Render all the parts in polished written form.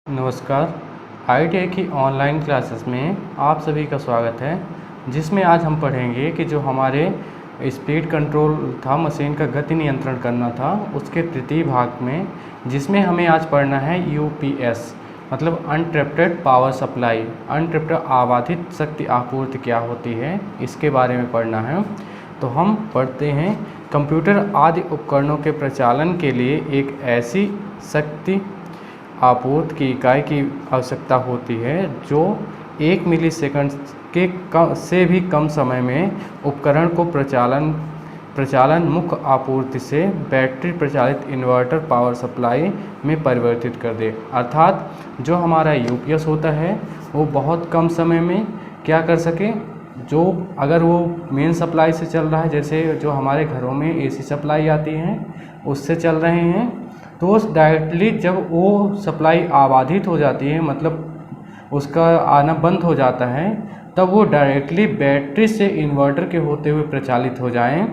नमस्कार। आईटीआई की online classes में आप सभी का स्वागत है, जिसमें आज हम पढ़ेंगे कि जो हमारे स्पीड कंट्रोल था, मशीन का गति नियंत्रण करना था, उसके तृतीय भाग में, जिसमें हमें आज पढ़ना है यूपीएस मतलब अनट्रैप्टेड पावर सप्लाई। अनट्रैप्टेड अबाधित शक्ति आपूर्ति क्या होती है, इसके बारे में पढ़ना है। तो हम पढ़ते हैं। कंप्यूटर आदि उपकरणों के प्रचालन के लिए एक ऐसी शक्ति आपूर्ति की इकाई की आवश्यकता होती है जो 1 मिलीसेकंड से भी कम समय में उपकरण को प्रचालन मुख्य आपूर्ति से बैटरी प्रचालित इन्वर्टर पावर सप्लाई में परिवर्तित कर दे। अर्थात जो हमारा यूपीएस होता है वो बहुत कम समय में क्या कर सके, जो अगर वो मेन सप्लाई से चल रहा है, जैसे जो हमारे घरों में एसी सप्लाई आती है उससे चल रहे हैं, तो डायरेक्टली जब वो सप्लाई अबाधित हो जाती है, मतलब उसका आना बंद हो जाता है, तब वो डायरेक्टली बैटरी से इन्वर्टर के होते हुए प्रचालित हो जाएं।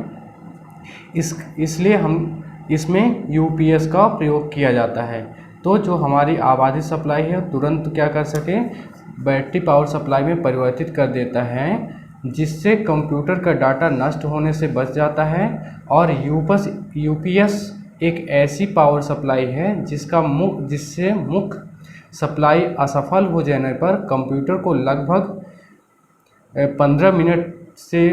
इसलिए हम इसमें यूपीएस का प्रयोग किया जाता है। तो जो हमारी अबाधित सप्लाई है तुरंत क्या कर सके, बैटरी पावर सप्लाई में परिवर्तित कर देता है, जिससे कंप्यूटर का डाटा नष्ट होने से बच जाता है। और यूपीएस एक ऐसी पावर सप्लाई है जिससे मुख्य सप्लाई असफल हो जाने पर कंप्यूटर को लगभग 15 मिनट से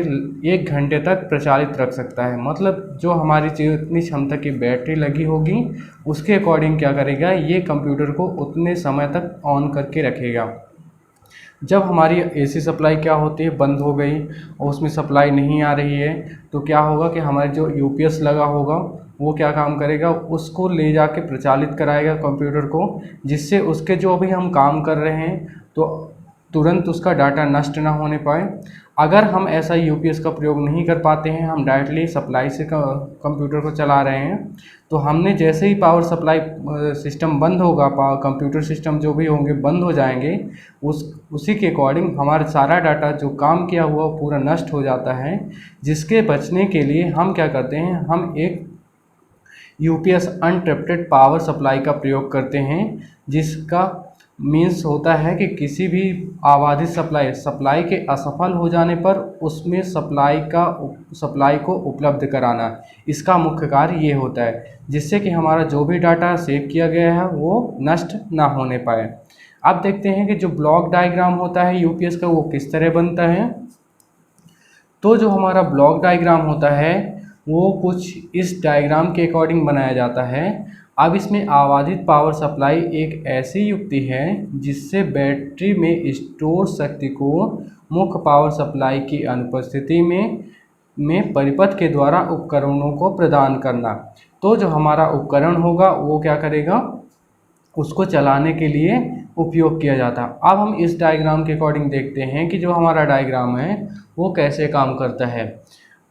1 घंटे तक प्रचालित रख सकता है। मतलब जो हमारी जितनी क्षमता की बैटरी लगी होगी उसके अकॉर्डिंग क्या करेगा, ये कंप्यूटर को उतने समय तक ऑन करके रखेगा। जब हमारी एसी सप्लाई क्या होती है, बंद हो गई और उसमें सप्लाई नहीं आ रही है, तो क्या होगा कि हमारे जो यूपीएस लगा होगा वो क्या काम करेगा, उसको ले जाके प्रचालित कराएगा कंप्यूटर को, जिससे उसके जो भी हम काम कर रहे हैं तो तुरंत उसका डाटा नष्ट ना होने पाए। अगर हम ऐसा यूपीएस का प्रयोग नहीं कर पाते हैं, हम डायरेक्टली सप्लाई से कंप्यूटर को चला रहे हैं, तो हमने जैसे ही पावर सप्लाई सिस्टम बंद होगा, कंप्यूटर सिस्टम जो भी होंगे बंद हो जाएंगे, उसी के अकॉर्डिंग हमारा सारा डाटा जो काम किया हुआ पूरा नष्ट हो जाता है। जिसके बचने के लिए हम क्या करते हैं, हम एक यूपीएस अनट्रैप्टेड पावर सप्लाई का प्रयोग करते हैं, जिसका मीन्स होता है कि किसी भी अबाधित सप्लाई के असफल हो जाने पर उसमें सप्लाई को उपलब्ध कराना। इसका मुख्य कार्य ये होता है, जिससे कि हमारा जो भी डाटा सेव किया गया है वो नष्ट ना होने पाए। अब देखते हैं कि जो ब्लॉक डायग्राम होता है यूपीएस का वो किस तरह बनता है। तो जो हमारा ब्लॉक डायग्राम होता है वो कुछ इस डायग्राम के अकॉर्डिंग बनाया जाता है। अब इसमें अबाधित पावर सप्लाई एक ऐसी युक्ति है जिससे बैटरी में स्टोर शक्ति को मुख्य पावर सप्लाई की अनुपस्थिति में परिपथ के द्वारा उपकरणों को प्रदान करना। तो जो हमारा उपकरण होगा वो क्या करेगा, उसको चलाने के लिए उपयोग किया जाता है। अब हम इस डायग्राम के अकॉर्डिंग देखते हैं कि जो हमारा डायग्राम है वो कैसे काम करता है।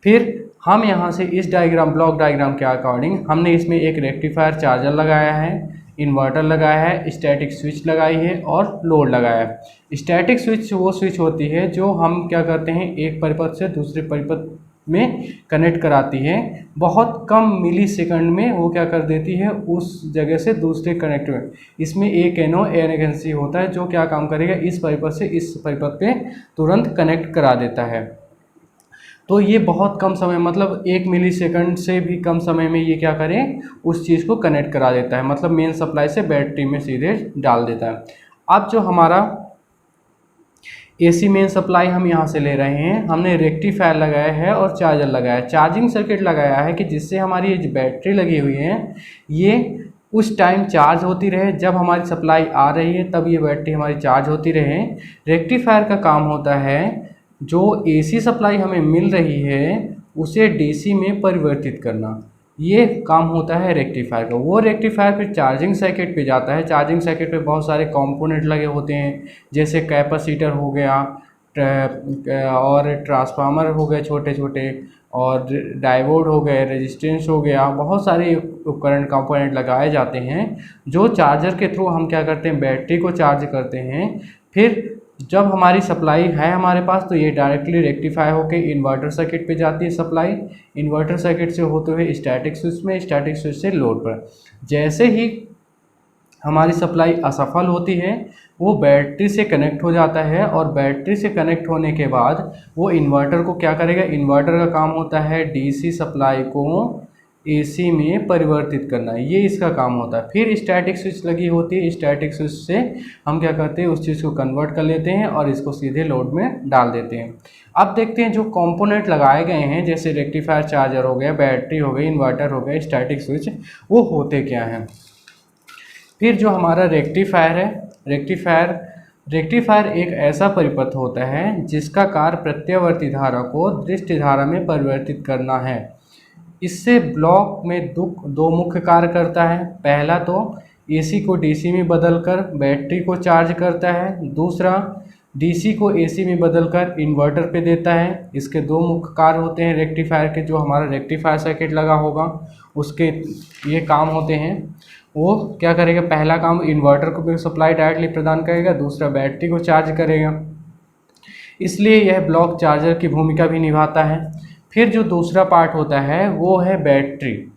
फिर हम यहाँ से इस ब्लॉक डायग्राम के अकॉर्डिंग हमने इसमें एक रेक्टिफायर चार्जर लगाया है, इन्वर्टर लगाया है, स्टैटिक स्विच लगाई है और लोड लगाया है। स्टैटिक स्विच वो स्विच होती है जो हम क्या करते हैं, एक परिपथ से दूसरे परिपथ में कनेक्ट कराती है। बहुत कम मिली सेकंड में वो क्या कर देती है, उस जगह से दूसरे कनेक्ट में। इसमें एक एनओसी होता है जो क्या काम करेगा, इस परिपथ से इस परिपथ पे तुरंत कनेक्ट करा देता है। तो ये बहुत कम समय, मतलब 1 मिली सेकंड से भी कम समय में ये क्या करें, उस चीज़ को कनेक्ट करा देता है, मतलब मेन सप्लाई से बैटरी में सीधे डाल देता है। अब जो हमारा एसी मेन सप्लाई हम यहाँ से ले रहे हैं, हमने रेक्टिफायर लगाया है और चार्जर लगाया है, चार्जिंग सर्किट लगाया है कि जिससे हमारी ये जो बैटरी लगी हुई है ये उस टाइम चार्ज होती रहे, जब हमारी सप्लाई आ रही है तब ये बैटरी हमारी चार्ज होती रहे। रेक्टिफायर का काम होता है जो एसी सप्लाई हमें मिल रही है उसे डीसी में परिवर्तित करना, ये काम होता है रेक्टिफायर का। वो रेक्टिफायर फिर चार्जिंग सर्किट पे जाता है। चार्जिंग सर्किट पे बहुत सारे कंपोनेंट लगे होते हैं, जैसे कैपेसिटर हो गया और ट्रांसफार्मर हो गए छोटे छोटे, और डायोड हो गए, रेजिस्टेंस हो गया, बहुत सारे उपकरण कंपोनेंट लगाए जाते हैं जो चार्जर के थ्रू हम क्या करते हैं, बैटरी को चार्ज करते हैं। फिर जब हमारी सप्लाई है हमारे पास तो ये डायरेक्टली रेक्टिफाई होकर इन्वर्टर सर्किट पे जाती है सप्लाई, इन्वर्टर सर्किट से होते हुए स्टैटिक स्विच में, स्टैटिक स्विच से लोड पर। जैसे ही हमारी सप्लाई असफल होती है, वो बैटरी से कनेक्ट हो जाता है और बैटरी से कनेक्ट होने के बाद वो इन्वर्टर को क्या करेगा, इन्वर्टर का काम होता है डीसी सप्लाई को एसी में परिवर्तित करना, ये इसका काम होता है। फिर स्टैटिक स्विच लगी होती है, स्टैटिक स्विच से हम क्या करते हैं, उस चीज़ को कन्वर्ट कर लेते हैं और इसको सीधे लोड में डाल देते हैं। अब देखते हैं जो कंपोनेंट लगाए गए हैं, जैसे रेक्टिफायर चार्जर हो गया, बैटरी हो गई, इन्वर्टर हो गया, स्टैटिक स्विच, वो होते क्या हैं। फिर जो हमारा रेक्टिफायर है, रेक्टिफायर एक ऐसा परिपथ होता है जिसका कार्य प्रत्यावर्ती धारा को दृष्टि धारा में परिवर्तित करना है। इससे ब्लॉक में दो मुख्य कार्य करता है। पहला तो एसी को डीसी में बदलकर बैटरी को चार्ज करता है, दूसरा डीसी को एसी में बदलकर इन्वर्टर पे देता है। इसके दो मुख्य कार्य होते हैं रेक्टिफायर के। जो हमारा रेक्टिफायर सर्किट लगा होगा उसके ये काम होते हैं। वो क्या करेगा, पहला काम इन्वर्टर को भी सप्लाई डायरेक्टली प्रदान करेगा, दूसरा बैटरी को चार्ज करेगा। इसलिए यह ब्लॉक चार्जर की भूमिका भी निभाता है। फिर जो दूसरा पार्ट होता है वो है बैटरी।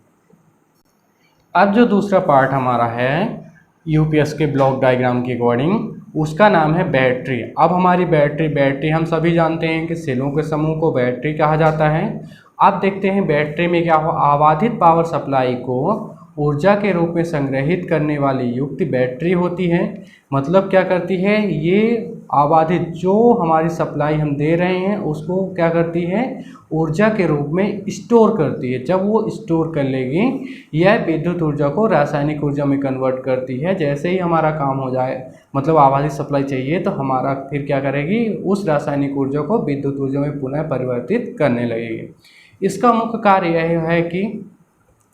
अब जो दूसरा पार्ट हमारा है यूपीएस के ब्लॉक डायग्राम के अकॉर्डिंग, उसका नाम है बैटरी। अब हमारी बैटरी हम सभी जानते हैं कि सेलों के समूह को बैटरी कहा जाता है। अब देखते हैं बैटरी में क्या हो, आबाधित पावर सप्लाई को ऊर्जा के रूप में संग्रहित करने वाली युक्ति बैटरी होती है। मतलब क्या करती है, ये आबाधित जो हमारी सप्लाई हम दे रहे हैं उसको क्या करती है, ऊर्जा के रूप में स्टोर करती है। जब वो स्टोर कर लेगी, यह विद्युत ऊर्जा को रासायनिक ऊर्जा में कन्वर्ट करती है। जैसे ही हमारा काम हो जाए, मतलब आबाधित सप्लाई चाहिए, तो हमारा फिर क्या करेगी, उस रासायनिक ऊर्जा को विद्युत ऊर्जा में पुनः परिवर्तित करने लगेगी। इसका मुख्य कार्य यह है कि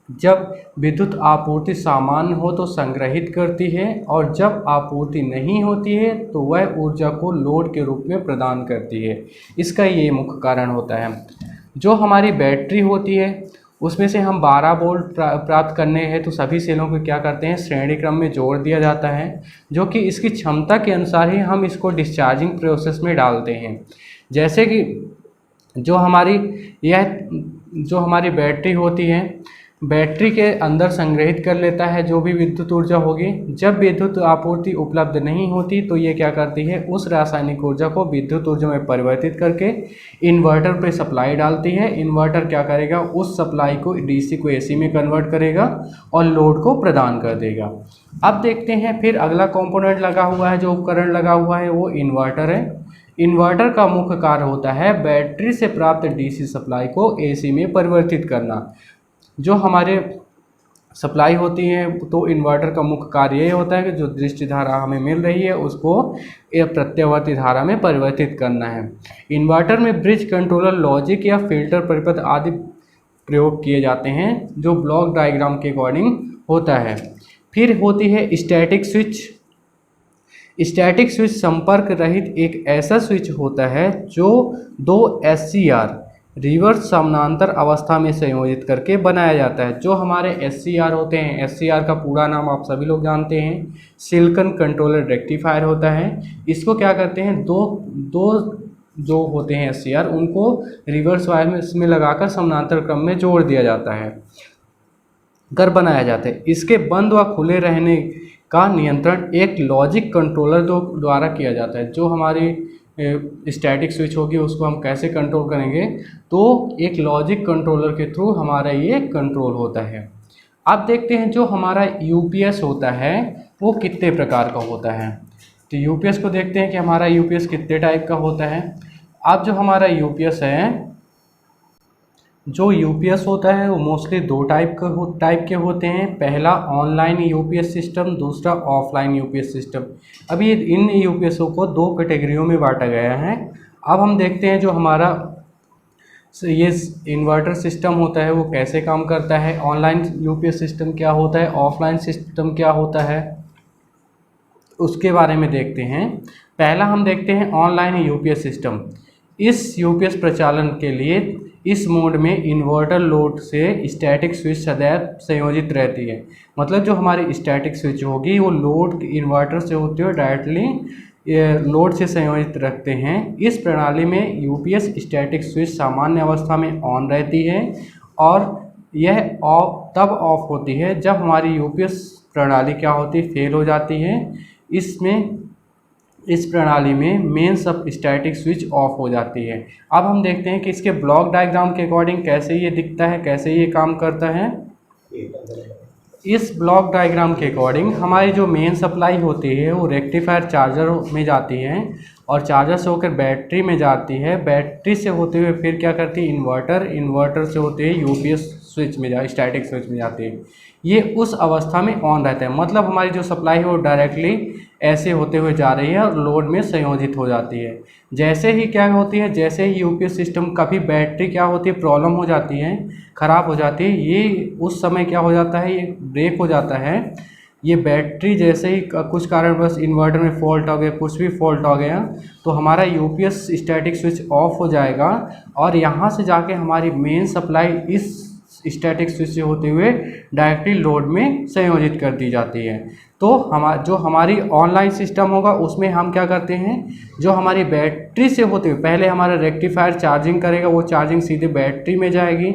जब विद्युत आपूर्ति सामान्य हो तो संग्रहित करती है, और जब आपूर्ति नहीं होती है तो वह ऊर्जा को लोड के रूप में प्रदान करती है। इसका ये मुख्य कारण होता है। जो हमारी बैटरी होती है उसमें से हम 12 वोल्ट प्राप्त करने हैं तो सभी सेलों को क्या करते हैं, श्रेणी क्रम में जोड़ दिया जाता है, जो कि इसकी क्षमता के अनुसार ही हम इसको डिस्चार्जिंग प्रोसेस में डालते हैं। जैसे कि जो हमारी बैटरी होती है, बैटरी के अंदर संग्रहित कर लेता है जो भी विद्युत ऊर्जा होगी। जब विद्युत आपूर्ति उपलब्ध नहीं होती तो ये क्या करती है, उस रासायनिक ऊर्जा को विद्युत ऊर्जा में परिवर्तित करके इन्वर्टर पे सप्लाई डालती है। इन्वर्टर क्या करेगा, उस सप्लाई को डीसी को एसी में कन्वर्ट करेगा और लोड को प्रदान कर देगा। अब देखते हैं फिर अगला कंपोनेंट लगा हुआ है, जो उपकरण लगा हुआ है वो इन्वर्टर है। इन्वर्टर का मुख्य कार्य होता है बैटरी से प्राप्त डीसी सप्लाई को एसी में परिवर्तित करना। जो हमारे सप्लाई होती है तो इन्वर्टर का मुख्य कार्य ये होता है कि जो दृष्टि धारा हमें मिल रही है उसको एक प्रत्यावर्ती धारा में परिवर्तित करना है। इन्वर्टर में ब्रिज कंट्रोलर, लॉजिक या फिल्टर परिपथ आदि प्रयोग किए जाते हैं, जो ब्लॉक डायग्राम के अकॉर्डिंग होता है। फिर होती है स्टैटिक स्विच। स्टैटिक स्विच संपर्क रहित एक ऐसा स्विच होता है जो दो SCR रिवर्स समानांतर अवस्था में संयोजित करके बनाया जाता है। जो हमारे SCR होते हैं, SCR का पूरा नाम आप सभी लोग जानते हैं, सिलिकॉन कंट्रोलर रेक्टिफायर होता है। इसको क्या करते हैं, दो जो होते हैं SCR, उनको रिवर्स वायर में लगाकर समानांतर क्रम में जोड़ दिया जाता है, कर बनाया जाता है। इसके बंद व खुले रहने का नियंत्रण एक लॉजिक कंट्रोलर द्वारा किया जाता है। जो हमारी स्टैटिक स्विच होगी उसको हम कैसे कंट्रोल करेंगे, तो एक लॉजिक कंट्रोलर के थ्रू हमारा ये कंट्रोल होता है। अब देखते हैं जो हमारा यूपीएस होता है वो कितने प्रकार का होता है। तो यूपीएस को देखते हैं कि हमारा यूपीएस कितने टाइप का होता है। अब जो हमारा यूपीएस है, जो यूपीएस होता है वो मोस्टली दो टाइप के होते हैं। पहला ऑनलाइन यूपीएस सिस्टम, दूसरा ऑफलाइन यूपीएस सिस्टम। अभी इन यूपीएसओ को दो कैटेगरियों में बांटा गया है। अब हम देखते हैं जो हमारा ये इन्वर्टर सिस्टम होता है वो कैसे काम करता है, ऑनलाइन यूपीएस सिस्टम क्या होता है, ऑफलाइन सिस्टम क्या होता है, उसके बारे में देखते हैं। पहला हम देखते हैं ऑनलाइन यूपीएस सिस्टम। इस यूपीएस प्रचालन के लिए इस मोड में इन्वर्टर लोड से स्टैटिक स्विच सदैव संयोजित रहती है। मतलब जो हमारी स्टैटिक स्विच होगी वो लोड इन्वर्टर से होते हुए डायरेक्टली लोड से संयोजित रखते हैं। इस प्रणाली में यूपीएस स्टैटिक स्विच सामान्य अवस्था में ऑन रहती है और यह तब ऑफ होती है जब हमारी यूपीएस प्रणाली क्या होती है, फेल हो जाती है। इस प्रणाली में मेन सब स्टैटिक स्विच ऑफ हो जाती है। अब हम देखते हैं कि इसके ब्लॉक डायग्राम के अकॉर्डिंग कैसे ये दिखता है, कैसे ये काम करता है। इस ब्लॉक डायग्राम के अकॉर्डिंग हमारी जो मेन सप्लाई होती है वो रेक्टिफायर चार्जर में जाती है और चार्जर से होकर बैटरी में जाती है, बैटरी से होते हुए फिर क्या करती है इन्वर्टर, इन्वर्टर से होते हुए यूपीएस स्विच में स्टैटिक स्विच में जाती है। ये उस अवस्था में ऑन रहता है, मतलब हमारी जो सप्लाई है वो डायरेक्टली ऐसे होते हुए जा रही है और लोड में संयोजित हो जाती है। जैसे ही क्या होती है, जैसे ही यूपीएस सिस्टम कभी बैटरी क्या होती है प्रॉब्लम हो जाती है, ख़राब हो जाती है, ये उस समय क्या हो जाता है, ये ब्रेक हो जाता है। ये बैटरी जैसे ही कुछ कारणवश इन्वर्टर में फॉल्ट हो गया, कुछ भी फॉल्ट हो गया, तो हमारा यूपीएस स्टैटिक स्विच ऑफ हो जाएगा और यहाँ से जाके हमारी मेन सप्लाई इस स्टैटिक स्विच से होते हुए डायरेक्टली लोड में संयोजित कर दी जाती है। तो जो हमारी ऑनलाइन सिस्टम होगा उसमें हम क्या करते हैं, जो हमारी बैटरी से होते हुए पहले हमारा रेक्टिफायर चार्जिंग करेगा, वो चार्जिंग सीधे बैटरी में जाएगी,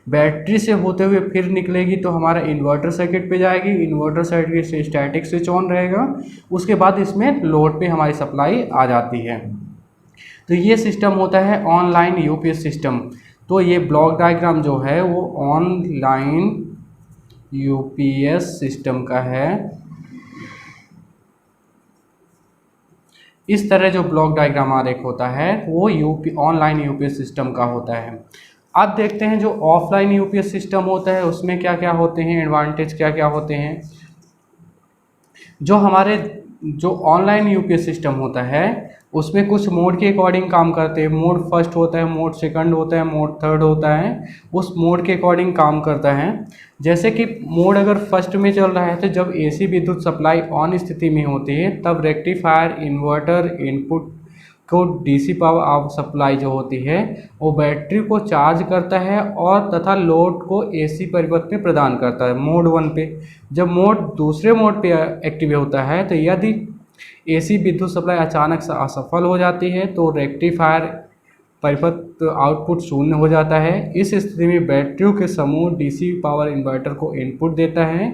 बैटरी से होते हुए फिर निकलेगी तो हमारा इन्वर्टर सर्किट पे जाएगी, इन्वर्टर सर्किट से स्टैटिक स्विच ऑन रहेगा, उसके बाद इसमें लोड पे हमारी सप्लाई आ जाती है। तो ये सिस्टम होता है ऑनलाइन यूपीएस सिस्टम। तो ये ब्लॉक डायग्राम जो है वो ऑनलाइन यूपीएस सिस्टम का है। इस तरह जो ब्लॉक डायग्राम आरेख होता है वो ऑनलाइन यूपीएस सिस्टम का होता है। अब देखते हैं जो ऑफलाइन यूपीएस सिस्टम होता है उसमें क्या क्या होते हैं, एडवांटेज क्या क्या होते हैं। जो ऑनलाइन यूपीएस सिस्टम होता है उसमें कुछ मोड के अकॉर्डिंग काम करते हैं। मोड फर्स्ट होता है, मोड सेकंड होता है, मोड थर्ड होता है, उस मोड के अकॉर्डिंग काम करता है। जैसे कि मोड अगर फर्स्ट में चल रहा है तो जब एसी विद्युत सप्लाई ऑन स्थिति में होती है तब रेक्टिफायर इन्वर्टर इनपुट को डीसी पावर सप्लाई जो होती है वो बैटरी को चार्ज करता है और तथा लोड को एसी परिवर्तन में प्रदान करता है मोड 1 पे। जब मोड दूसरे मोड पे एक्टिव होता है तो यदि एसी विद्युत सप्लाई अचानक से असफल हो जाती है तो रेक्टिफायर परिपथ आउटपुट शून्य हो जाता है। इस स्थिति में बैटरियों के समूह डीसी पावर इन्वर्टर को इनपुट देता है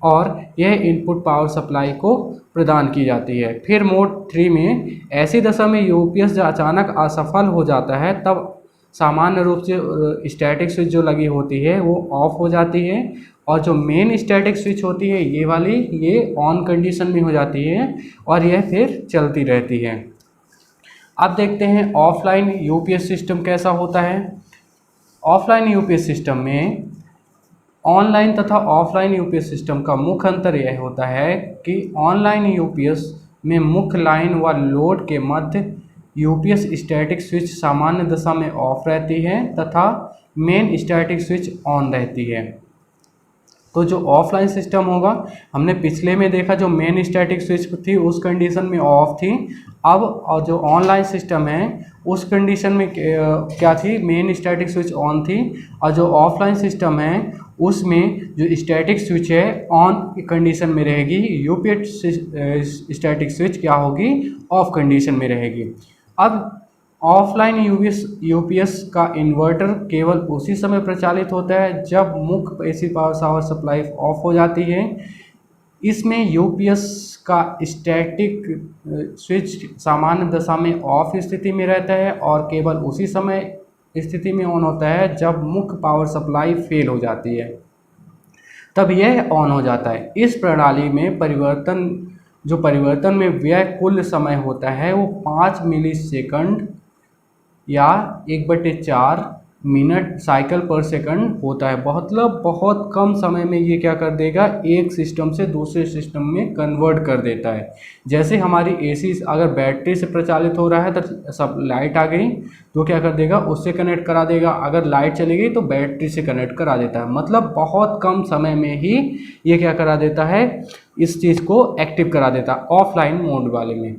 और यह इनपुट पावर सप्लाई को प्रदान की जाती है। फिर मोड 3 में ऐसी दशा में यूपीएस जो अचानक असफल हो जाता है तब सामान्य रूप से स्टैटिक स्विच जो लगी होती है वो ऑफ हो जाती है और जो मेन स्टैटिक स्विच होती है ये वाली ये ऑन कंडीशन में हो जाती है और यह फिर चलती रहती है। अब देखते हैं ऑफलाइन यूपीएस सिस्टम कैसा होता है। ऑफलाइन यूपीएस सिस्टम में ऑनलाइन तथा ऑफलाइन यूपीएस सिस्टम का मुख्य अंतर यह होता है कि ऑनलाइन यूपीएस में मुख्य लाइन व लोड के मध्य यूपीएस स्टैटिक स्विच सामान्य दशा में ऑफ रहती है तथा मेन स्टैटिक स्विच ऑन रहती है। तो जो ऑफलाइन सिस्टम होगा हमने पिछले में देखा जो मेन स्टैटिक स्विच थी उस कंडीशन में ऑफ थी। अब और जो ऑनलाइन सिस्टम है उस कंडीशन में क्या थी, मेन स्टैटिक स्विच ऑन थी और जो ऑफलाइन सिस्टम है उसमें जो स्टैटिक स्विच है ऑन कंडीशन में रहेगी, यूपीएस स्टैटिक स्विच क्या होगी ऑफ कंडीशन में रहेगी। अब ऑफलाइन यूपीएस का इन्वर्टर केवल उसी समय प्रचालित होता है जब मुख्य एसी पावर सप्लाई ऑफ हो जाती है। इसमें यूपीएस का स्टैटिक स्विच सामान्य दशा में ऑफ स्थिति में रहता है और केवल उसी समय स्थिति में ऑन होता है जब मुख्य पावर सप्लाई फेल हो जाती है, तब यह ऑन हो जाता है। इस प्रणाली में परिवर्तन में व्यय कुल समय होता है वो 5 मिलीसेकंड या 1/4 मिनट साइकिल पर सेकंड होता है। मतलब बहुत कम समय में ये क्या कर देगा, एक सिस्टम से दूसरे सिस्टम में कन्वर्ट कर देता है। जैसे हमारी एसी अगर बैटरी से प्रचालित हो रहा है तो सब लाइट आ गई तो क्या कर देगा, उससे कनेक्ट करा देगा, अगर लाइट चली गई तो बैटरी से कनेक्ट करा देता है। मतलब बहुत कम समय में ही ये क्या करा देता है, इस चीज़ को एक्टिव करा देता है ऑफलाइन मोड वाले में।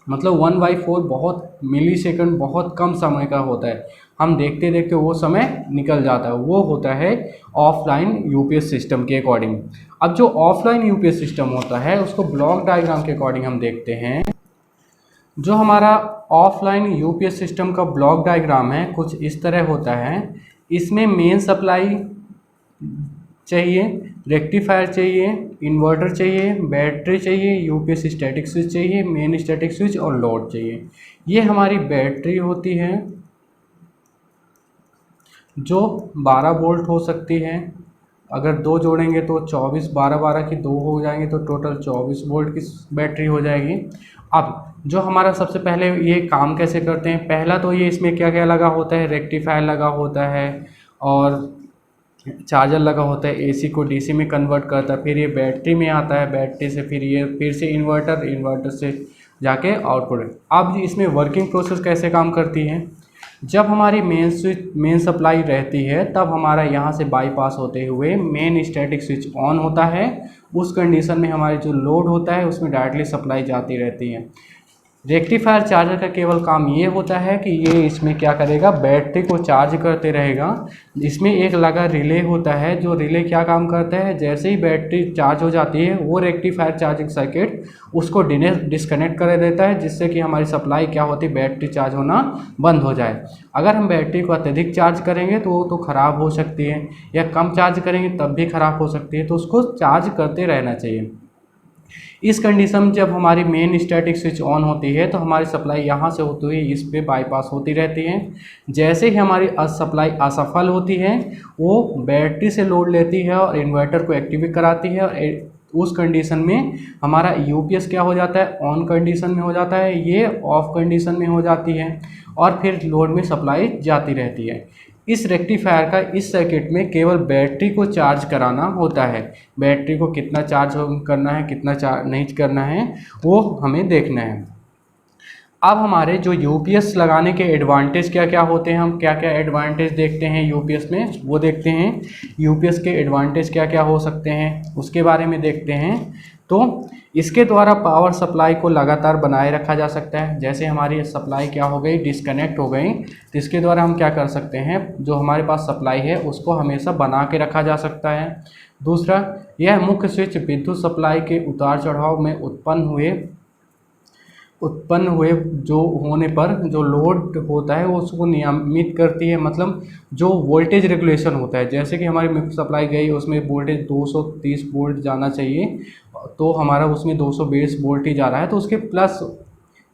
मतलब 1/4 बहुत मिलीसेकंड बहुत कम समय का होता है, हम देखते देखते वो समय निकल जाता है, वो होता है ऑफलाइन यूपीएस सिस्टम के अकॉर्डिंग। अब जो ऑफलाइन यूपीएस सिस्टम होता है उसको ब्लॉक डायग्राम के अकॉर्डिंग हम देखते हैं। जो हमारा ऑफलाइन यूपीएस सिस्टम का ब्लॉक डायग्राम है कुछ इस तरह होता है। इसमें मेन सप्लाई चाहिए, रेक्टिफायर चाहिए, इन्वर्टर चाहिए, बैटरी चाहिए, यूपीएस स्टैटिक स्विच चाहिए, मेन स्टैटिक स्विच और लोड चाहिए। ये हमारी बैटरी होती है जो 12 वोल्ट हो सकती है। अगर दो जोड़ेंगे तो 24, 12 की दो हो जाएंगे तो टोटल 24 वोल्ट की बैटरी हो जाएगी। अब जो हमारा सबसे पहले ये काम कैसे करते हैं, पहला तो ये इसमें क्या क्या लगा होता है, रेक्टिफायर लगा होता है और चार्जर लगा होता है, एसी को डीसी में कन्वर्ट करता है, फिर ये बैटरी में आता है, बैटरी से फिर ये फिर से इन्वर्टर, इन्वर्टर से जाके आउटपुट। अब इसमें वर्किंग प्रोसेस कैसे काम करती है, जब हमारी मेन सप्लाई रहती है तब हमारा यहाँ से बाईपास होते हुए मेन स्टैटिक स्विच ऑन होता है। उस कंडीशन में हमारी जो लोड होता है उसमें डायरेक्टली सप्लाई जाती रहती है। रेक्टिफायर चार्जर का केवल काम ये होता है कि ये इसमें क्या करेगा, बैटरी को चार्ज करते रहेगा। इसमें एक लगा रिले होता है, जो रिले क्या काम करता है, जैसे ही बैटरी चार्ज हो जाती है वो रेक्टिफायर चार्जिंग सर्किट उसको डिस्कनेक्ट कर देता है, जिससे कि हमारी सप्लाई क्या होती है, बैटरी चार्ज होना बंद हो जाए। अगर हम बैटरी को अत्यधिक चार्ज करेंगे तो वो तो ख़राब हो सकती है, या कम चार्ज करेंगे तब भी ख़राब हो सकती है, तो उसको चार्ज करते रहना चाहिए। इस कंडीशन में जब हमारी मेन स्टैटिक स्विच ऑन होती है तो हमारी सप्लाई यहाँ से होती हुई इस पे बाईपास होती रहती है। जैसे ही हमारी सप्लाई असफल होती है वो बैटरी से लोड लेती है और इन्वर्टर को एक्टिवेट कराती है, और उस कंडीशन में हमारा यूपीएस क्या हो जाता है, ऑन कंडीशन में हो जाता है, ये ऑफ कंडीशन में हो जाती है और फिर लोड में सप्लाई जाती रहती है। इस रेक्टिफायर का इस सर्किट में केवल बैटरी को चार्ज कराना होता है। बैटरी को कितना चार्ज करना है, कितना चार्ज नहीं करना है, वो हमें देखना है। अब हमारे जो यूपीएस लगाने के एडवांटेज क्या क्या होते हैं, हम क्या क्या एडवांटेज देखते हैं यूपीएस में, वो देखते हैं। यूपीएस के एडवांटेज क्या क्या हो सकते हैं उसके बारे में देखते हैं। तो इसके द्वारा पावर सप्लाई को लगातार बनाए रखा जा सकता है। जैसे हमारी सप्लाई क्या हो गई, डिस्कनेक्ट हो गई, तो इसके द्वारा हम क्या कर सकते हैं, जो हमारे पास सप्लाई है उसको हमेशा बना के रखा जा सकता है। दूसरा, यह मुख्य स्विच विद्युत सप्लाई के उतार चढ़ाव में उत्पन्न हुए जो होने पर जो लोड होता है वो उसको नियमित करती है। मतलब जो वोल्टेज रेगुलेशन होता है, जैसे कि हमारी मुख्य सप्लाई गई उसमें वोल्टेज 230 वोल्ट जाना चाहिए, तो हमारा उसमें 220 वोल्ट ही जा रहा है, तो उसके प्लस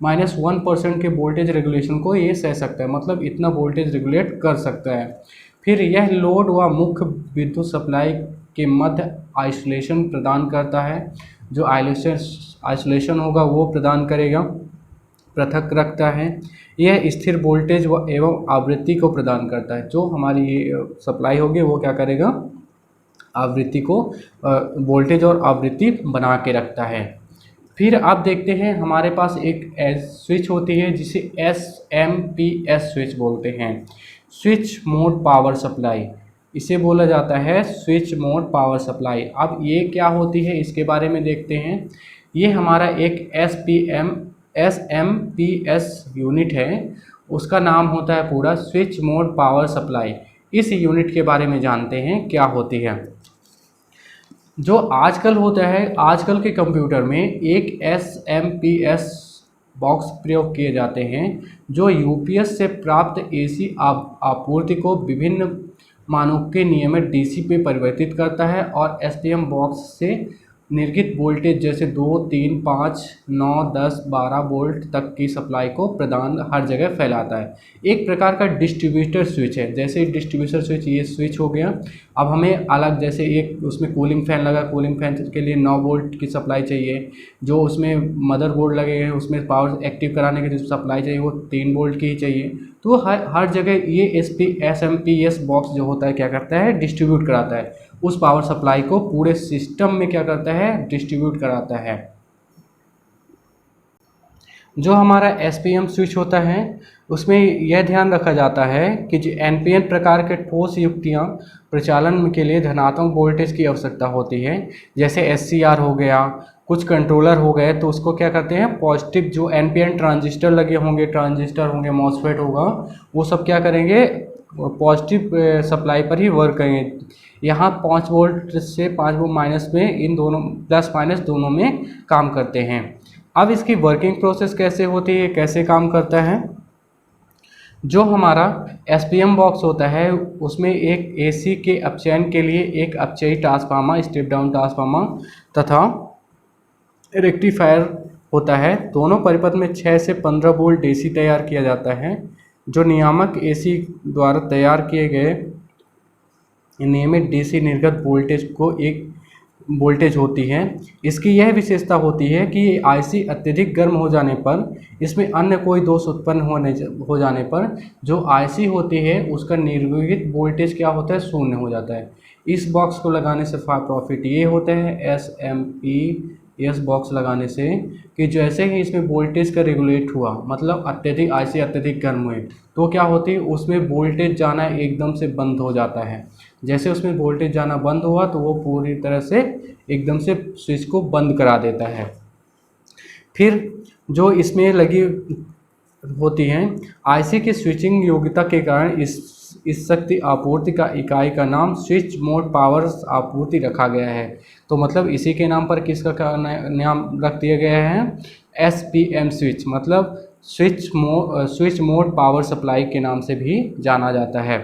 माइनस 1% के वोल्टेज रेगुलेशन को ये सह सकता है, मतलब इतना वोल्टेज रेगुलेट कर सकता है। फिर यह लोड व मुख्य विद्युत सप्लाई के मध्य आइसोलेशन प्रदान करता है, जो आइसोलेशन होगा वो प्रदान करेगा, पृथक रखता है। यह स्थिर वोल्टेज व एवं आवृत्ति को प्रदान करता है। जो हमारी ये सप्लाई होगी वो क्या करेगा, आवृत्ति को वोल्टेज और आवृत्ति बना के रखता है। फिर आप देखते हैं हमारे पास एक स्विच होती है जिसे SMP स्विच बोलते हैं, स्विच मोड पावर सप्लाई, इसे बोला जाता है स्विच मोड पावर सप्लाई। अब ये क्या होती है इसके बारे में देखते हैं। ये हमारा एक SMP यूनिट है, उसका नाम होता है पूरा स्विच मोड पावर सप्लाई। इस यूनिट के बारे में जानते हैं क्या होती है। जो आजकल होता है, आजकल के कंप्यूटर में एक SMP बॉक्स प्रयोग किए जाते हैं जो यूपीएस से प्राप्त एसी आपूर्ति को विभिन्न मानों के नियमित डीसी पे परिवर्तित करता है और एसपीएम बॉक्स से निर्गत वोल्टेज जैसे 2, 3, 5, 9, 10, 12 वोल्ट तक की सप्लाई को प्रदान हर जगह फैलाता है। एक प्रकार का डिस्ट्रीब्यूटर स्विच है। जैसे डिस्ट्रीब्यूटर स्विच ये स्विच हो गया। अब हमें अलग जैसे एक उसमें कूलिंग फैन लगा, कूलिंग फैन के लिए 9 वोल्ट की सप्लाई चाहिए। जो उसमें मदरबोर्ड लगे हैं उसमें पावर एक्टिव कराने की जो सप्लाई चाहिए वो 3 वोल्ट की ही चाहिए। तो हर जगह ये SMP बॉक्स जो होता है क्या करता है, डिस्ट्रीब्यूट कराता है, उस पावर सप्लाई को पूरे सिस्टम में क्या करता है, डिस्ट्रीब्यूट कराता है। जो हमारा SPM स्विच होता है उसमें यह ध्यान रखा जाता है कि जो NPN प्रकार के ठोस युक्तियाँ प्रचालन के लिए धनात्मक वोल्टेज की आवश्यकता होती है। जैसे SCR हो गया, कुछ कंट्रोलर हो गए, तो उसको क्या करते हैं, पॉजिटिव जो NPN ट्रांजिस्टर लगे होंगे, मॉसफेट होगा, वो सब क्या करेंगे, पॉजिटिव सप्लाई पर ही वर्क करेंगे। यहाँ 5 वोल्ट से 5 वोल्ट माइनस में, इन दोनों प्लस माइनस दोनों में काम करते हैं। अब इसकी वर्किंग प्रोसेस कैसे होती है, कैसे काम करता है। जो हमारा एसपीएम बॉक्स होता है उसमें एक एसी के अपचयन के लिए एक अपचयी ट्रांसफार्मर, स्टेप डाउन ट्रांसफार्मर तथा रेक्टिफायर होता है। दोनों परिपथ में 6 से 15 वोल्ट डीसी तैयार किया जाता है। जो नियामक एसी द्वारा तैयार किए गए नियमित डीसी निर्गत वोल्टेज को एक वोल्टेज होती है। इसकी यह विशेषता होती है कि आईसी अत्यधिक गर्म हो जाने पर, इसमें अन्य कोई दोष उत्पन्न हो जाने पर जो आईसी होती है उसका निर्गत वोल्टेज क्या होता है, शून्य हो जाता है। इस बॉक्स को लगाने से प्रॉफिट ये होता है एसएमपीएस बॉक्स लगाने से कि जैसे ही इसमें वोल्टेज का रेगुलेट हुआ, मतलब अत्यधिक आईसी अत्यधिक गर्म हुए, तो क्या होती है उसमें वोल्टेज जाना एकदम से बंद हो जाता है। जैसे उसमें वोल्टेज जाना बंद हुआ तो वो पूरी तरह से एकदम से स्विच को बंद करा देता है। फिर जो इसमें लगी होती हैं आईसी की स्विचिंग योग्यता के कारण इस शक्ति आपूर्ति का इकाई का नाम स्विच मोड पावर आपूर्ति रखा गया है। तो मतलब इसी के नाम पर किसका नाम रख दिया गया है, एसपीएम स्विच, मतलब स्विच मोड पावर सप्लाई के नाम से भी जाना जाता है।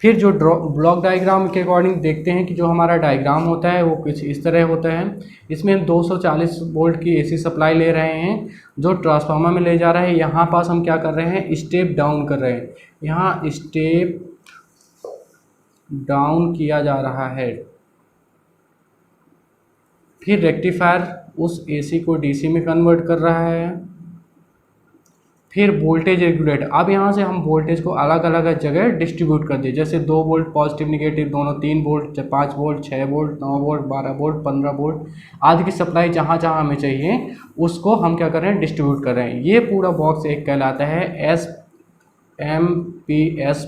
फिर जो ब्लॉक डायग्राम के अकॉर्डिंग देखते हैं कि जो हमारा डायग्राम होता है वो कुछ इस तरह होता है। इसमें हम 240 वोल्ट की एसी सप्लाई ले रहे हैं जो ट्रांसफार्मर में ले जा रहा है। यहाँ पास हम क्या कर रहे हैं, स्टेप डाउन कर रहे हैं। यहाँ स्टेप डाउन किया जा रहा है। फिर रेक्टिफायर उस एसी को डीसी में कन्वर्ट कर रहा है। फिर वोल्टेज रेगुलेटर, अब यहाँ से हम वोल्टेज को अलग अलग जगह डिस्ट्रीब्यूट कर दिए, जैसे 2 वोल्ट पॉजिटिव निगेटिव दोनों, 3 volt 5 volt 6 volt 9 volt 12 volt 15 volt आदि की सप्लाई जहाँ जहाँ हमें चाहिए उसको हम क्या कर रहे हैं, डिस्ट्रीब्यूट कर रहे हैं। ये पूरा बॉक्स एक कहलाता है एसएमपीएस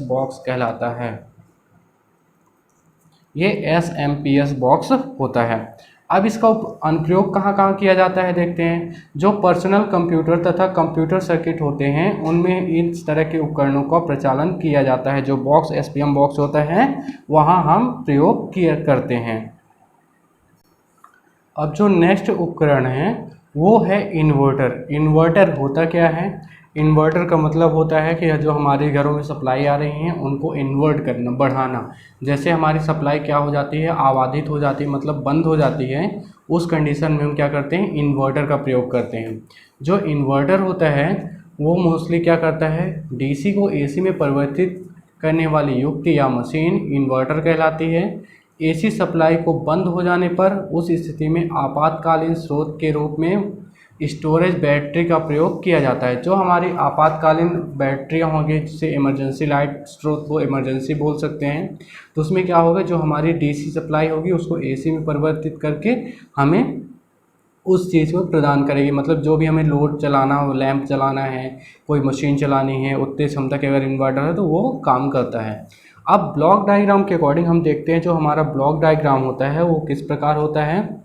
बॉक्स कहलाता है। ये एसएमपीएस बॉक्स होता है। अब इसका अनुप्रयोग कहाँ कहाँ किया जाता है देखते हैं। जो पर्सनल कंप्यूटर तथा कंप्यूटर सर्किट होते हैं उनमें इस तरह के उपकरणों का प्रचालन किया जाता है। जो बॉक्स एसपीएम बॉक्स होता है वहाँ हम प्रयोग करते हैं। अब जो नेक्स्ट उपकरण है वो है इन्वर्टर। इन्वर्टर होता क्या है, इन्वर्टर का मतलब होता है कि जो हमारे घरों में सप्लाई आ रही हैं उनको इन्वर्ट करना, बढ़ाना। जैसे हमारी सप्लाई क्या हो जाती है, आबाधित हो जाती है, मतलब बंद हो जाती है, उस कंडीशन में हम क्या करते हैं, इन्वर्टर का प्रयोग करते हैं। जो इन्वर्टर होता है वो मोस्टली क्या करता है, डीसी को एसी में परिवर्तित करने वाली युक्ति या मशीन इन्वर्टर कहलाती है। एसी सप्लाई को बंद हो जाने पर उस स्थिति में आपातकालीन स्रोत के रूप में स्टोरेज बैटरी का प्रयोग किया जाता है। जो हमारी आपातकालीन बैटरियाँ होंगी, जिसे इमरजेंसी लाइट स्रोत को इमरजेंसी बोल सकते हैं, तो उसमें क्या होगा, जो हमारी डीसी सप्लाई होगी उसको एसी में परिवर्तित करके हमें उस चीज़ को प्रदान करेगी। मतलब जो भी हमें लोड चलाना हो, लैंप चलाना है, कोई मशीन चलानी है, उतनी क्षमता के अगर इन्वर्टर है तो वो काम करता है। अब ब्लॉक डायग्राम के अकॉर्डिंग हम देखते हैं जो हमारा ब्लॉक डायग्राम होता है वो किस प्रकार होता है।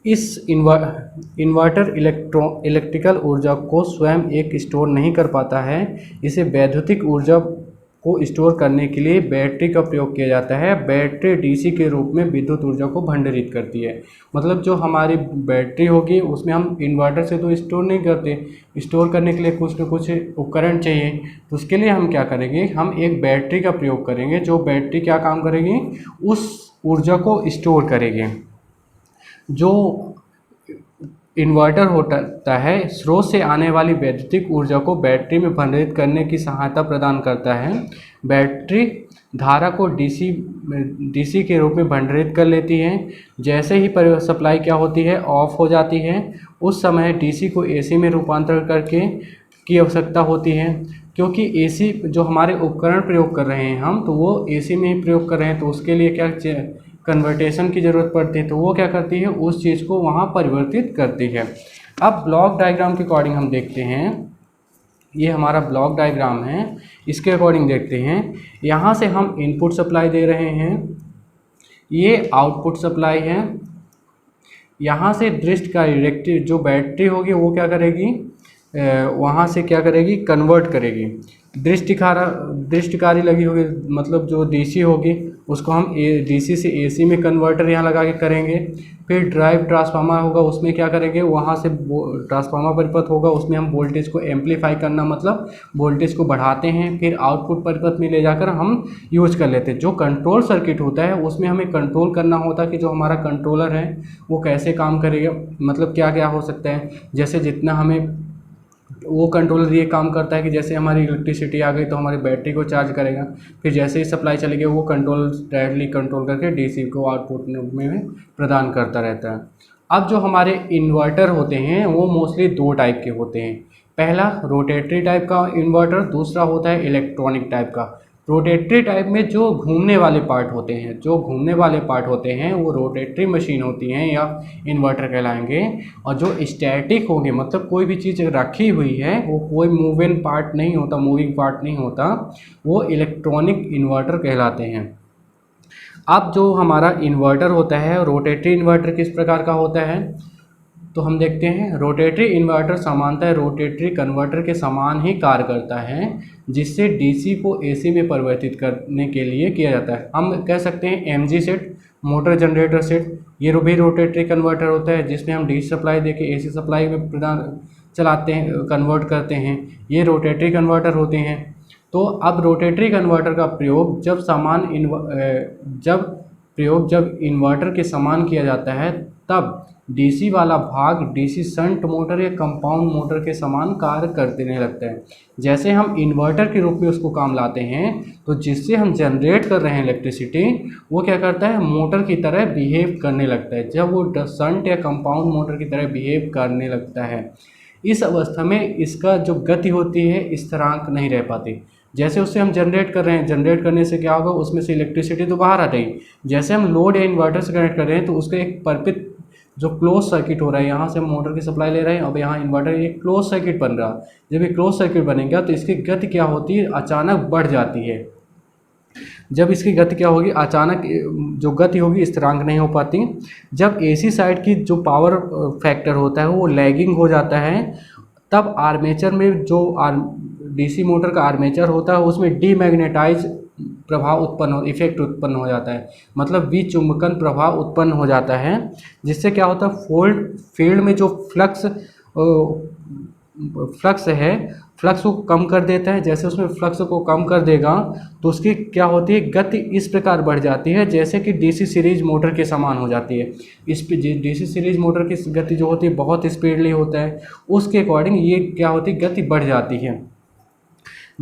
इस इन्वर्टर इलेक्ट्रिकल ऊर्जा को स्वयं एक स्टोर नहीं कर पाता है। इसे वैद्युतिक ऊर्जा को स्टोर करने के लिए बैटरी का प्रयोग किया जाता है। बैटरी डीसी के रूप में विद्युत ऊर्जा को भंडारित करती है। मतलब जो हमारी बैटरी होगी उसमें हम इन्वर्टर से तो स्टोर नहीं करते, स्टोर करने के लिए कुछ न कुछ उपकरण चाहिए, तो उसके लिए हम क्या करेंगे, हम एक बैटरी का प्रयोग करेंगे। जो बैटरी क्या काम करेगी, उस ऊर्जा को स्टोर करेगी। जो इन्वर्टर होता है स्रोत से आने वाली वैद्युतिक ऊर्जा को बैटरी में भंडारित करने की सहायता प्रदान करता है। बैटरी धारा को डीसी के रूप में भंडारित कर लेती है। जैसे ही सप्लाई क्या होती है, ऑफ हो जाती है, उस समय डीसी को एसी में रूपांतर करके की आवश्यकता होती है। क्योंकि एसी जो हमारे उपकरण प्रयोग कर रहे हैं हम, तो वो एसी में ही प्रयोग कर रहे हैं, तो उसके लिए क्या कन्वर्टेशन की ज़रूरत पड़ती है, तो वो क्या करती है, उस चीज़ को वहाँ परिवर्तित करती है। अब ब्लॉक डायग्राम के अकॉर्डिंग हम देखते हैं, ये हमारा ब्लॉक डायग्राम है, इसके अकॉर्डिंग देखते हैं। यहाँ से हम इनपुट सप्लाई दे रहे हैं, ये आउटपुट सप्लाई है। यहाँ से दृष्ट का इलेक्ट्रिक जो बैटरी होगी वो क्या करेगी, वहाँ से क्या करेगी, कन्वर्ट करेगी। दृष्टिकारी लगी होगी, मतलब जो डीसी होगी उसको हम डीसी से एसी में कन्वर्टर यहाँ लगा के करेंगे। फिर ड्राइव ट्रांसफार्मर होगा, उसमें क्या करेंगे, वहाँ से ट्रांसफार्मर परिपथ होगा, उसमें हम वोल्टेज को एम्पलीफाई करना मतलब वोल्टेज को बढ़ाते हैं, फिर आउटपुट परिपथ में ले जाकर हम यूज कर लेते हैं। जो कंट्रोल सर्किट होता है उसमें हमें कंट्रोल करना होता है कि जो हमारा कंट्रोलर है वो कैसे काम करेगा, मतलब क्या क्या हो सकता है। जैसे जितना हमें वो कंट्रोलर ये काम करता है कि जैसे हमारी इलेक्ट्रिसिटी आ गई तो हमारी बैटरी को चार्ज करेगा, फिर जैसे ही सप्लाई चली गई वो कंट्रोल डायरेक्टली कंट्रोल करके डीसी को आउटपुट में प्रदान करता रहता है। अब जो हमारे इन्वर्टर होते हैं वो मोस्टली दो टाइप के होते हैं। पहला रोटेटरी टाइप का इन्वर्टर, दूसरा होता है इलेक्ट्रॉनिक टाइप का। रोटेटरी टाइप में जो घूमने वाले पार्ट होते हैं वो रोटेटरी मशीन होती हैं या इन्वर्टर कहलाएंगे। और जो स्टैटिक होंगे, मतलब कोई भी चीज़ रखी हुई है, वो कोई मूविंग पार्ट नहीं होता, वो इलेक्ट्रॉनिक इन्वर्टर कहलाते हैं। अब जो हमारा इन्वर्टर होता है, रोटेटरी इन्वर्टर किस प्रकार का होता है तो हम देखते हैं। रोटेटरी इन्वर्टर सामान्यतः रोटेटरी कन्वर्टर के समान ही कार्य करता है, जिससे डीसी को एसी में परिवर्तित करने के लिए किया जाता है। हम कह सकते हैं MG set, motor generator set, ये भी रोटेटरी कन्वर्टर होता है, जिसमें हम डीसी सप्लाई देके एसी सप्लाई में प्रदान चलाते हैं, कन्वर्ट करते हैं। ये रोटेटरी कन्वर्टर होते हैं। तो अब रोटेटरी कन्वर्टर का प्रयोग जब इन्वर्टर के समान किया जाता है, तब डीसी वाला भाग डीसी शंट मोटर या कंपाउंड मोटर के समान कार्य करने लगता है। जैसे हम इन्वर्टर के रूप में उसको काम लाते हैं, तो जिससे हम जनरेट कर रहे हैं इलेक्ट्रिसिटी, वो क्या करता है, मोटर की तरह बिहेव करने लगता है। जब वो शंट या कंपाउंड मोटर की तरह बिहेव करने लगता है, इस अवस्था में इसका जो गति होती है स्थिरांक नहीं रह पाती। जैसे उससे हम जनरेट कर रहे हैं, जनरेट करने से क्या होगा, उसमें से इलेक्ट्रिसिटी तो बाहर आ रही। जैसे हम लोड या इन्वर्टर से कनेक्ट कर रहे हैं तो उसका एक परिपित जो क्लोज सर्किट हो रहा है, यहाँ से हम मोटर की सप्लाई ले रहे हैं, अब यहाँ इन्वर्टर एक क्लोज सर्किट बन रहा है। जब ये क्लोज सर्किट बनेगा तो इसकी गति क्या होती है, अचानक बढ़ जाती है। जब इसकी गति क्या होगी, अचानक जो गति होगी स्थिरांक नहीं हो पाती। जब एसी साइड की जो पावर फैक्टर होता है वो लैगिंग हो जाता है, तब आर्मेचर में जो डीसी मोटर का आर्मेचर होता है उसमें डीमैग्नेटाइज इफेक्ट उत्पन्न हो जाता है, मतलब विचुंबकन प्रभाव उत्पन्न हो जाता है। जिससे क्या होता है, फील्ड में जो फ्लक्स को कम कर देता है। जैसे उसमें फ्लक्स को कम कर देगा तो उसकी क्या होती है, गति इस प्रकार बढ़ जाती है जैसे कि डीसी सीरीज मोटर के समान हो जाती है। इस डीसी सीरीज मोटर की गति जो होती है बहुत स्पीडली होता है, उसके अकॉर्डिंग ये क्या होती है, गति बढ़ जाती है।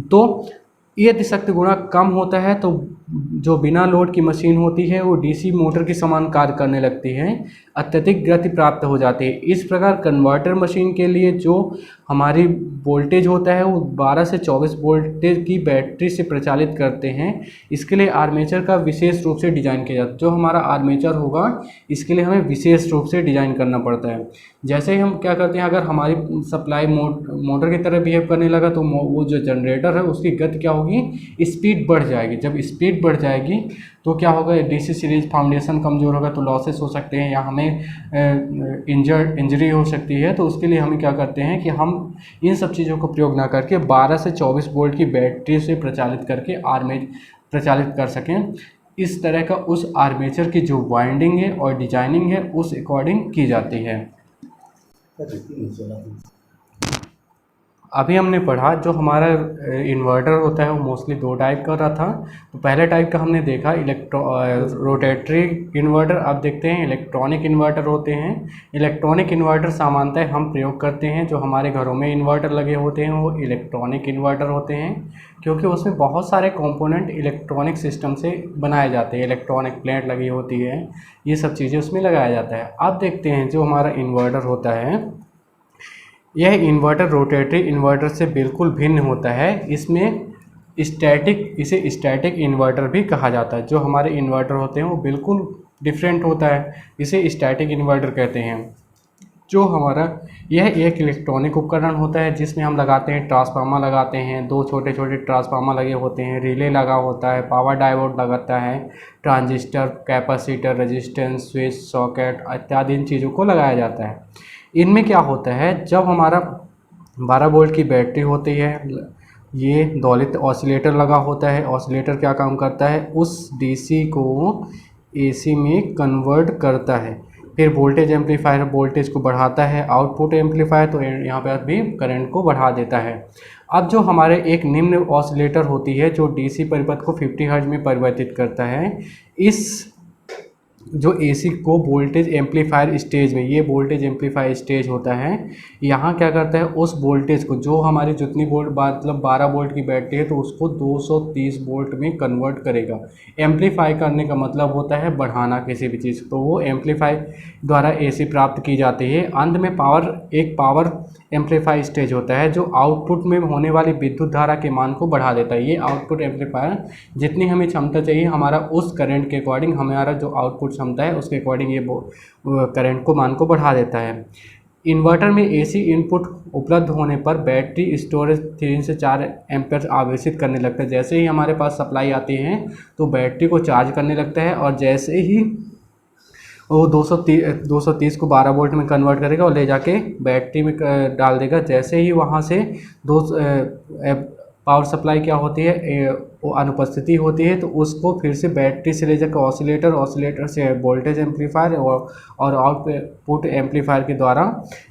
तो यदि शक्ति गुणा कम होता है तो जो बिना लोड की मशीन होती है वो डीसी मोटर के समान कार्य करने लगती है, अत्यधिक गति प्राप्त हो जाती है। इस प्रकार कन्वर्टर मशीन के लिए जो हमारी वोल्टेज होता है वो 12 से 24 वोल्टेज की बैटरी से प्रचालित करते हैं। इसके लिए आर्मेचर का विशेष रूप से डिज़ाइन किया जाता है। जो हमारा आर्मेचर होगा इसके लिए हमें विशेष रूप से डिज़ाइन करना पड़ता है। जैसे ही हम क्या करते हैं, अगर हमारी सप्लाई मोटर की तरह बिहेव करने लगा तो वो जो जनरेटर है उसकी गति क्या होगी, स्पीड बढ़ जाएगी। जब स्पीड बढ़ जाएगी तो क्या होगा, डीसी सीरीज फाउंडेशन कमज़ोर होगा तो लॉसेस हो सकते हैं या हमें इंजरी हो सकती है। तो उसके लिए हम क्या करते हैं कि हम इन सब चीज़ों को प्रयोग ना करके 12 से 24 वोल्ट की बैटरी से प्रचालित कर सकें। इस तरह का उस आर्मेचर की जो वाइंडिंग है और डिजाइनिंग है उस अकॉर्डिंग की जाती है। अभी हमने पढ़ा जो हमारा इन्वर्टर होता है वो मोस्टली दो टाइप का रहा था। तो पहले टाइप का हमने देखा रोटेटरी इन्वर्टर। अब देखते हैं इलेक्ट्रॉनिक इन्वर्टर होते हैं। इलेक्ट्रॉनिक इन्वर्टर सामान्यतः हम प्रयोग करते हैं, जो हमारे घरों में इन्वर्टर लगे होते हैं वो इलेक्ट्रॉनिक इन्वर्टर होते हैं, क्योंकि उसमें बहुत सारे कंपोनेंट इलेक्ट्रॉनिक सिस्टम से बनाए जाते हैं। इलेक्ट्रॉनिक प्लेट लगी होती है, ये सब चीज़ें उसमें लगाया जाता है। अब देखते हैं जो हमारा इन्वर्टर होता है, यह इन्वर्टर रोटेटरी इन्वर्टर से बिल्कुल भिन्न होता है। इसे स्टैटिक इन्वर्टर भी कहा जाता है। जो हमारे इन्वर्टर होते हैं वो बिल्कुल डिफरेंट होता है, इसे स्टैटिक इन्वर्टर कहते हैं। जो हमारा यह एक इलेक्ट्रॉनिक उपकरण होता है जिसमें हम लगाते हैं, ट्रांसफार्मर लगाते हैं, दो छोटे छोटे ट्रांसफार्मर लगे होते हैं, रिले लगा होता है, पावर डायोड लगाता है, transistor, capacitor, resistance, switch, socket इत्यादि इन चीज़ों को लगाया जाता है। इनमें क्या होता है, जब हमारा 12 वोल्ट की बैटरी होती है। ये दोलित ऑसिलेटर लगा होता है। ऑसिलेटर क्या काम करता है, उस डीसी को एसी में कन्वर्ट करता है। फिर वोल्टेज एम्पलीफायर वोल्टेज को बढ़ाता है। आउटपुट एम्पलीफायर तो यहाँ पर भी करंट को बढ़ा देता है। अब जो हमारे एक निम्न ऑसिलेटर होती है जो डीसी परिपथ को 50 हर्ट्ज में परिवर्तित करता है, इस जो एसी को वोल्टेज एम्पलीफायर स्टेज में, ये वोल्टेज एम्पलीफायर स्टेज होता है, यहाँ क्या करता है, उस वोल्टेज को जो हमारी जितनी वोल्ट मतलब 12 वोल्ट की बैटरी है तो उसको 230 वोल्ट में कन्वर्ट करेगा। एम्पलीफाई करने का मतलब होता है बढ़ाना किसी भी चीज़, तो वो एम्पलीफाई द्वारा एसी प्राप्त की जाती है। अंत में एक पावर एम्पलीफाई स्टेज होता है जो आउटपुट में होने वाली विद्युत धारा के मान को बढ़ा देता है। ये आउटपुट एम्पलीफायर जितनी हमें क्षमता चाहिए हमारा उस करंट के अकॉर्डिंग, हमारा जो आउटपुट क्षमता है उसके अकॉर्डिंग ये करंट को मान को बढ़ा देता है। इन्वर्टर में एसी इनपुट उपलब्ध होने पर बैटरी स्टोरेज 3 से 4 एम्पेयर आवेशित करने लगता है। जैसे ही हमारे पास सप्लाई आती है तो बैटरी को चार्ज करने लगता है, और जैसे ही वो 230 को 12 वोल्ट में कन्वर्ट करेगा और ले जाके बैटरी में डाल देगा। जैसे ही वहाँ से पावर सप्लाई क्या होती है, वो अनुपस्थिति होती है, तो उसको फिर से बैटरी से ले जाकर ऑसिलेटर से वोल्टेज एम्पलीफायर और आउटपुट एम्पलीफायर के द्वारा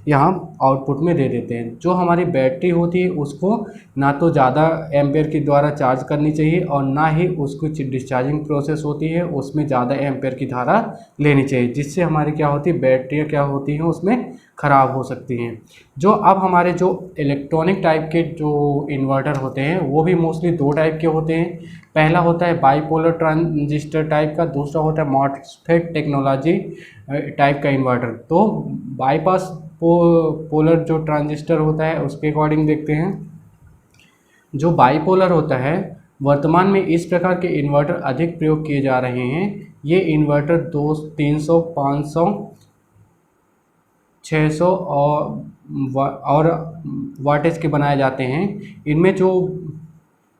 यहाँ आउटपुट में दे देते हैं। जो हमारी बैटरी होती है उसको ना तो ज़्यादा एम्पेयर के द्वारा चार्ज करनी चाहिए और ना ही उसको डिस्चार्जिंग प्रोसेस होती है उसमें ज़्यादा एम्पेयर की धारा लेनी चाहिए, जिससे हमारी क्या होती है, बैटरियाँ क्या होती हैं उसमें ख़राब हो सकती हैं। जो अब हमारे जो इलेक्ट्रॉनिक टाइप के जो इन्वर्टर होते हैं वो भी मोस्टली 2 टाइप के होते हैं। पहला होता है बाईपोलर ट्रांजिस्टर टाइप का, दूसरा होता है मॉसफेट टेक्नोलॉजी टाइप का इन्वर्टर। तो बाईपास पोलर जो ट्रांजिस्टर होता है उसके अकॉर्डिंग देखते हैं। जो बाईपोलर होता है, वर्तमान में इस प्रकार के इन्वर्टर अधिक प्रयोग किए जा रहे हैं। ये इन्वर्टर 300, 500, 600 और वाटेज के बनाए जाते हैं। इनमें जो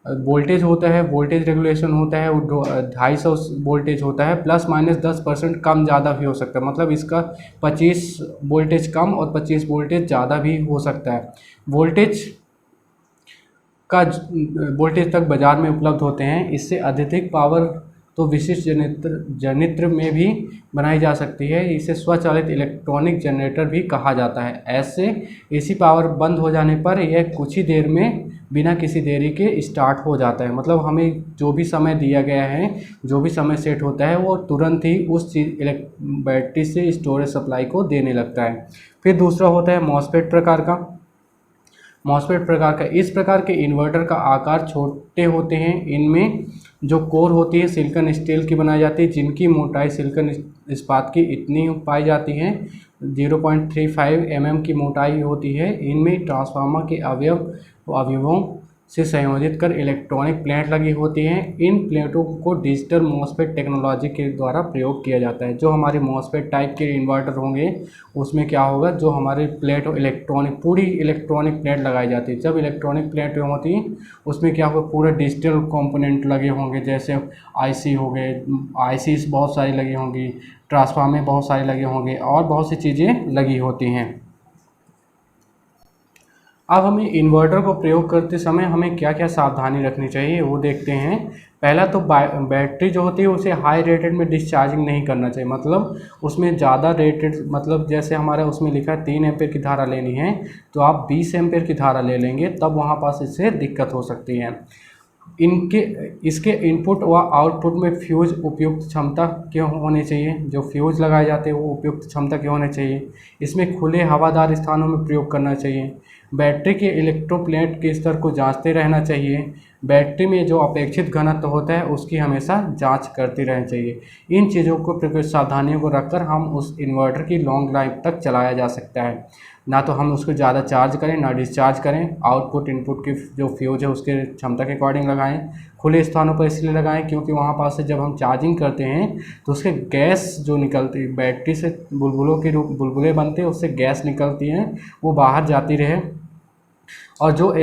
वोल्टेज होता है, वोल्टेज रेगुलेशन होता है, वो 250 वोल्टेज होता है। प्लस माइनस 10% कम ज़्यादा भी हो सकता है, मतलब इसका 25 वोल्टेज कम और 25 वोल्टेज ज़्यादा भी हो सकता है। वोल्टेज तक बाज़ार में उपलब्ध होते हैं। इससे अधिक पावर तो विशिष्ट जनित्र में भी बनाई जा सकती है। इसे स्वचालित इलेक्ट्रॉनिक जनरेटर भी कहा जाता है। ऐसे एसी पावर बंद हो जाने पर यह कुछ ही देर में बिना किसी देरी के स्टार्ट हो जाता है। मतलब हमें जो भी समय दिया गया है, जो भी समय सेट होता है, वो तुरंत ही उस बैटरी से स्टोरेज सप्लाई को देने लगता है। फिर दूसरा होता है मॉसफेट प्रकार का। मॉसफेट प्रकार का, इस प्रकार के इन्वर्टर का आकार छोटे होते हैं। इनमें जो कोर होती है सिलिकॉन स्टील की बनाई जाती है, जिनकी मोटाई सिलिकॉन इस्पात की इतनी पाई जाती है, 0.35 mm की मोटाई होती है। इनमें ट्रांसफार्मर के अवयवों से संयोजित कर इलेक्ट्रॉनिक प्लेट लगी होती हैं। इन प्लेटों को डिजिटल मॉसफेट टेक्नोलॉजी के द्वारा प्रयोग किया जाता है। जो हमारे मॉसफेट टाइप के इन्वर्टर होंगे उसमें क्या होगा, जो हमारे प्लेट पूरी इलेक्ट्रॉनिक प्लेट लगाई जाती है। जब इलेक्ट्रॉनिक प्लेट होती हैं उसमें क्या होगा, पूरे डिजिटल कंपोनेंट लगे होंगे, जैसे आईसी हो गए, आईसीज बहुत सारी लगी होंगी, ट्रांसफार्मर बहुत सारे लगे होंगे और बहुत सी चीज़ें लगी होती हैं। अब हमें इन्वर्टर को प्रयोग करते समय हमें क्या क्या सावधानी रखनी चाहिए वो देखते हैं। पहला तो बैटरी जो होती है उसे हाई रेटेड में डिस्चार्जिंग नहीं करना चाहिए, मतलब उसमें ज़्यादा रेटेड, मतलब जैसे हमारा उसमें लिखा है 3 एम्पेयर की धारा लेनी है तो आप 20 एम्पेयर की धारा ले लेंगे, तब वहाँ पास इससे दिक्कत हो सकती है। इसके इनपुट व आउटपुट में फ्यूज उपयुक्त क्षमता के होने चाहिए। जो फ्यूज लगाए जाते हैं वो उपयुक्त क्षमता के होने चाहिए। इसमें खुले हवादार स्थानों में प्रयोग करना चाहिए। बैटरी के इलेक्ट्रोप्लेट के स्तर को जांचते रहना चाहिए। बैटरी में जो अपेक्षित घनत्व होता है उसकी हमेशा जांच करती रहनी चाहिए। इन चीज़ों को कुछ सावधानियों को रखकर हम उस इन्वर्टर की लॉन्ग लाइफ तक चलाया जा सकता है। ना तो हम उसको ज़्यादा चार्ज करें ना डिस्चार्ज करें। आउटपुट इनपुट की जो फ्यूज है उसके क्षमता के अकॉर्डिंग लगाएं। खुले स्थानों पर इसलिए लगाएं क्योंकि वहाँ पास से जब हम चार्जिंग करते हैं तो उसके गैस जो निकलती है, बैटरी से बुलबुले बनते हैं, उससे गैस निकलती हैं, वो बाहर जाती रहे। और जो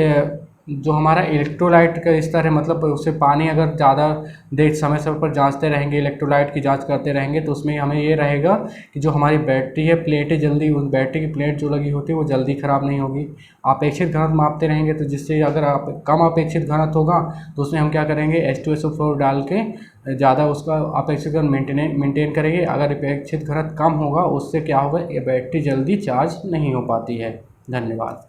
जो हमारा इलेक्ट्रोलाइट का स्तर है, मतलब उससे पानी अगर ज़्यादा देर समय समय पर जांचते रहेंगे, इलेक्ट्रोलाइट की जांच करते रहेंगे, तो उसमें हमें ये रहेगा कि जो हमारी बैटरी है, प्लेटें जल्दी, उस बैटरी की प्लेट जो लगी होती है वो जल्दी ख़राब नहीं होगी। अपेक्षित घनत्व मापते रहेंगे, तो जिससे अगर आप कम अपेक्षित घनत्व होगा तो उसमें हम क्या करेंगे, H2SO4 डाल के ज़्यादा उसका अपेक्षित मेंटेन करेंगे। अगर अपेक्षित घनत्व कम होगा, उससे क्या होगा, ये बैटरी जल्दी चार्ज नहीं हो पाती है। धन्यवाद।